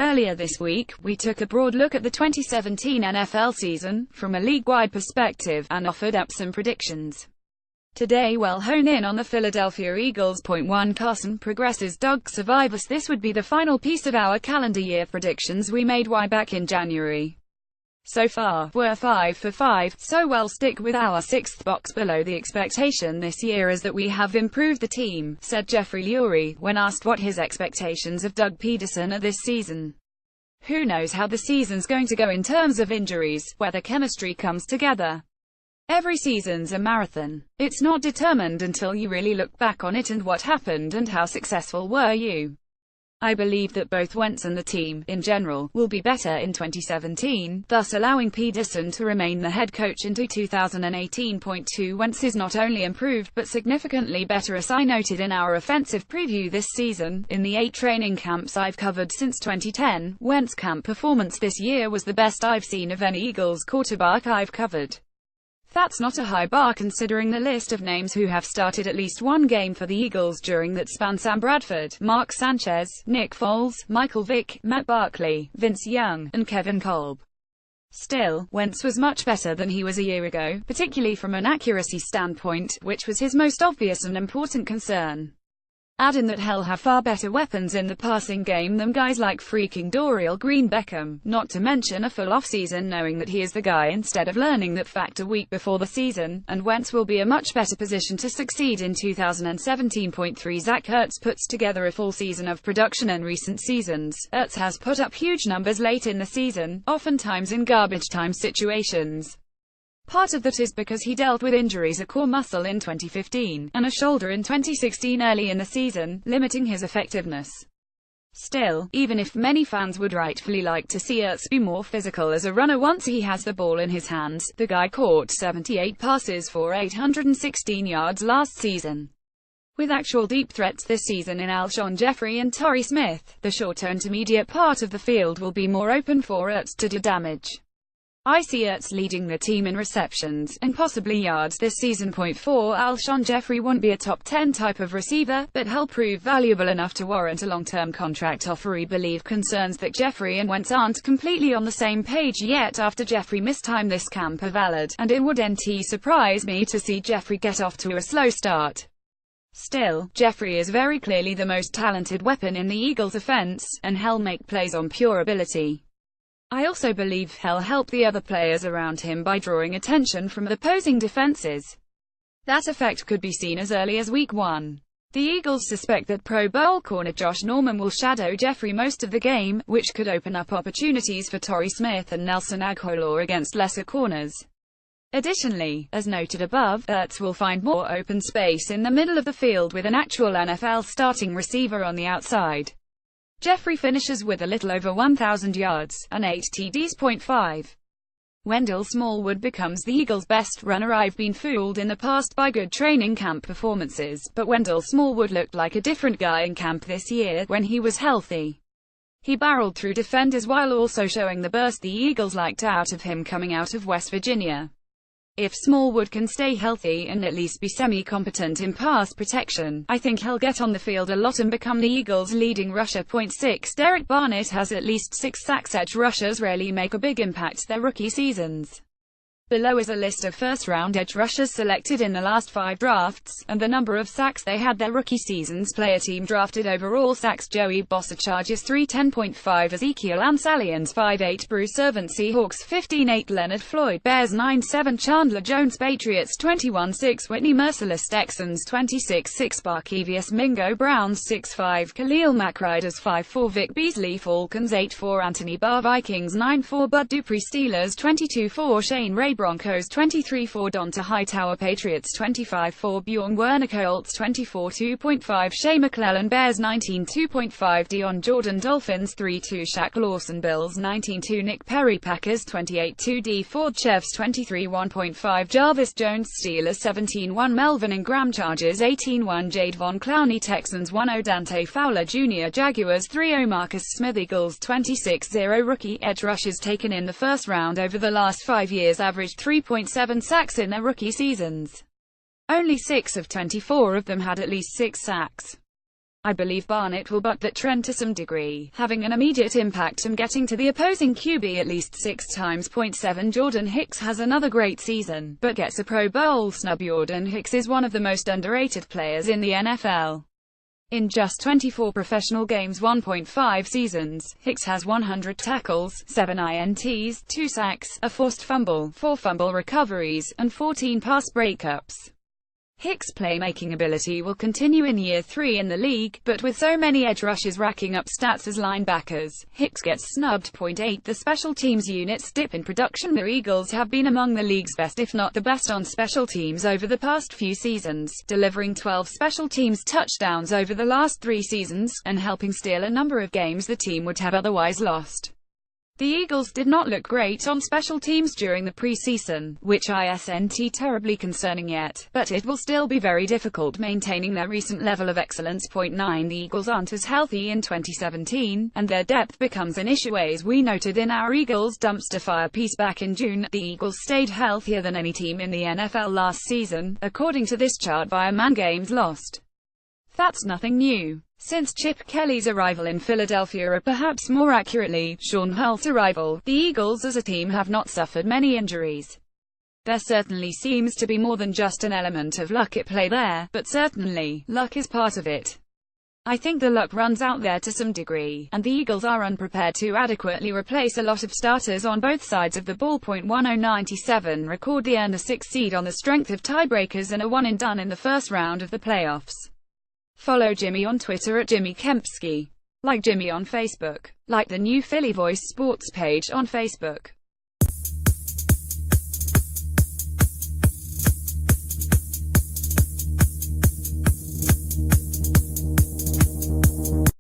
Earlier this week, we took a broad look at the 2017 NFL season, from a league-wide perspective, and offered up some predictions. Today we'll hone in on the Philadelphia Eagles. Point 1. Carson progresses. Doug survives. This would be the final piece of our calendar year predictions we made way back in January. So far, we're 5 for 5, so we'll stick with our sixth box. Below the expectation this year is that we have improved the team, said Jeffrey Lurie, when asked what his expectations of Doug Peterson are this season. Who knows how the season's going to go in terms of injuries, whether chemistry comes together. Every season's a marathon. It's not determined until you really look back on it and what happened and how successful were you. I believe that both Wentz and the team, in general, will be better in 2017, thus allowing Peterson to remain the head coach into 2018. Point 2. Wentz is not only improved but significantly better, as I noted in our offensive preview this season. In the 8 training camps I've covered since 2010, Wentz's camp performance this year was the best I've seen of any Eagles quarterback I've covered. That's not a high bar considering the list of names who have started at least one game for the Eagles during that span: Sam Bradford, Mark Sanchez, Nick Foles, Michael Vick, Matt Barkley, Vince Young, and Kevin Kolb. Still, Wentz was much better than he was a year ago, particularly from an accuracy standpoint, which was his most obvious and important concern. Add in that he'll have far better weapons in the passing game than guys like freaking Dorial Green Beckham, not to mention a full offseason knowing that he is the guy instead of learning that fact a week before the season, and Wentz will be a much better position to succeed in 2017. Point 3. Zach Ertz puts together a full season of production. In recent seasons, Ertz has put up huge numbers late in the season, oftentimes in garbage time situations. Part of that is because he dealt with injuries, a core muscle in 2015, and a shoulder in 2016 early in the season, limiting his effectiveness. Still, even if many fans would rightfully like to see Ertz be more physical as a runner once he has the ball in his hands, the guy caught 78 passes for 816 yards last season. With actual deep threats this season in Alshon Jeffrey and Torrey Smith, the short intermediate part of the field will be more open for Ertz to do damage. I see Ertz leading the team in receptions, and possibly yards this season. Point 4. Alshon Jeffrey won't be a top 10 type of receiver, but he'll prove valuable enough to warrant a long-term contract offer. We believe concerns that Jeffrey and Wentz aren't completely on the same page yet after Jeffrey missed time this camp are valid, and it wouldn't surprise me to see Jeffrey get off to a slow start. Still, Jeffrey is very clearly the most talented weapon in the Eagles' offense, and he'll make plays on pure ability. I also believe he'll help the other players around him by drawing attention from opposing defenses. That effect could be seen as early as Week 1. The Eagles suspect that Pro Bowl corner Josh Norman will shadow Jeffrey most of the game, which could open up opportunities for Torrey Smith and Nelson Agholor against lesser corners. Additionally, as noted above, Ertz will find more open space in the middle of the field with an actual NFL starting receiver on the outside. Jeffrey finishes with a little over 1,000 yards, and 8 TDs. Point 5. Wendell Smallwood becomes the Eagles' best runner. I've been fooled in the past by good training camp performances, but Wendell Smallwood looked like a different guy in camp this year, when he was healthy. He barreled through defenders while also showing the burst the Eagles liked out of him coming out of West Virginia. If Smallwood can stay healthy and at least be semi-competent in pass protection, I think he'll get on the field a lot and become the Eagles' leading rusher. Point 6. Derek Barnett has at least 6 sacks. Edge rushers rarely make a big impact their rookie seasons. Below is a list of first-round edge rushers selected in the last 5 drafts, and the number of sacks they had their rookie seasons. Player team drafted overall sacks: Joey Bosa Chargers 310.5, Ezekiel Ansalians 5.8, Bruce Irvin Seahawks 15.8, Leonard Floyd Bears 9.7, Chandler Jones Patriots 21.6, Whitney Merciless Texans 26.6, Barkevious Mingo Browns 6.5, Khalil Mack Riders 5.4, Vic Beasley Falcons 8.4, Anthony Barr Vikings 9.4, Bud Dupree Steelers 22.4, Shane Ray Broncos 23.4, Donta Hightower Patriots 25.4, Bjorn Werner Colts 24.2.5, Shea McClellan Bears 19.2.5, Dion Jordan Dolphins 3.2, Shaq Lawson Bills 19.2, Nick Perry Packers 28.2, D Ford Chefs 23.1.5, Jarvis Jones Steelers 17.1, Melvin Ingram Chargers 18.1, Jade Von Clowney Texans 1.0, Dante Fowler Jr. Jaguars 3.0, Marcus Smith Eagles 26.0. Rookie edge rushers taken in the first round over the last 5 years averaged 3.7 sacks in their rookie seasons. Only 6 of 24 of them had at least 6 sacks. I believe Barnett will buck that trend to some degree, having an immediate impact and getting to the opposing QB at least 6 times. Point 7 Jordan Hicks has another great season, but gets a Pro Bowl snub. Jordan Hicks is one of the most underrated players in the NFL. In just 24 professional games, 1.5 seasons, Hicks has 100 tackles, 7 INTs, 2 sacks, a forced fumble, 4 fumble recoveries, and 14 pass breakups. Hicks' playmaking ability will continue in year 3 in the league, but with so many edge rushers racking up stats as linebackers, Hicks gets snubbed. Point 8 The special teams unit's dip in production. The Eagles have been among the league's best if not the best on special teams over the past few seasons, delivering 12 special teams touchdowns over the last 3 seasons, and helping steal a number of games the team would have otherwise lost. The Eagles did not look great on special teams during the preseason, which isn't terribly concerning yet, but it will still be very difficult maintaining their recent level of excellence. Point 9 The Eagles aren't as healthy in 2017, and their depth becomes an issue. As we noted in our Eagles Dumpster Fire piece back in June, the Eagles stayed healthier than any team in the NFL last season, according to this chart via Man Games Lost. That's nothing new. Since Chip Kelly's arrival in Philadelphia, or perhaps more accurately, Shawn Hult's arrival, the Eagles as a team have not suffered many injuries. There certainly seems to be more than just an element of luck at play there, but certainly, luck is part of it. I think the luck runs out there to some degree, and the Eagles are unprepared to adequately replace a lot of starters on both sides of the ball. 1097 Record the earned a 6 seed on the strength of tiebreakers and a one-and-done in the first round of the playoffs. Follow Jimmy on Twitter at Jimmy Kempski. Like Jimmy on Facebook. Like the new Philly Voice Sports page on Facebook.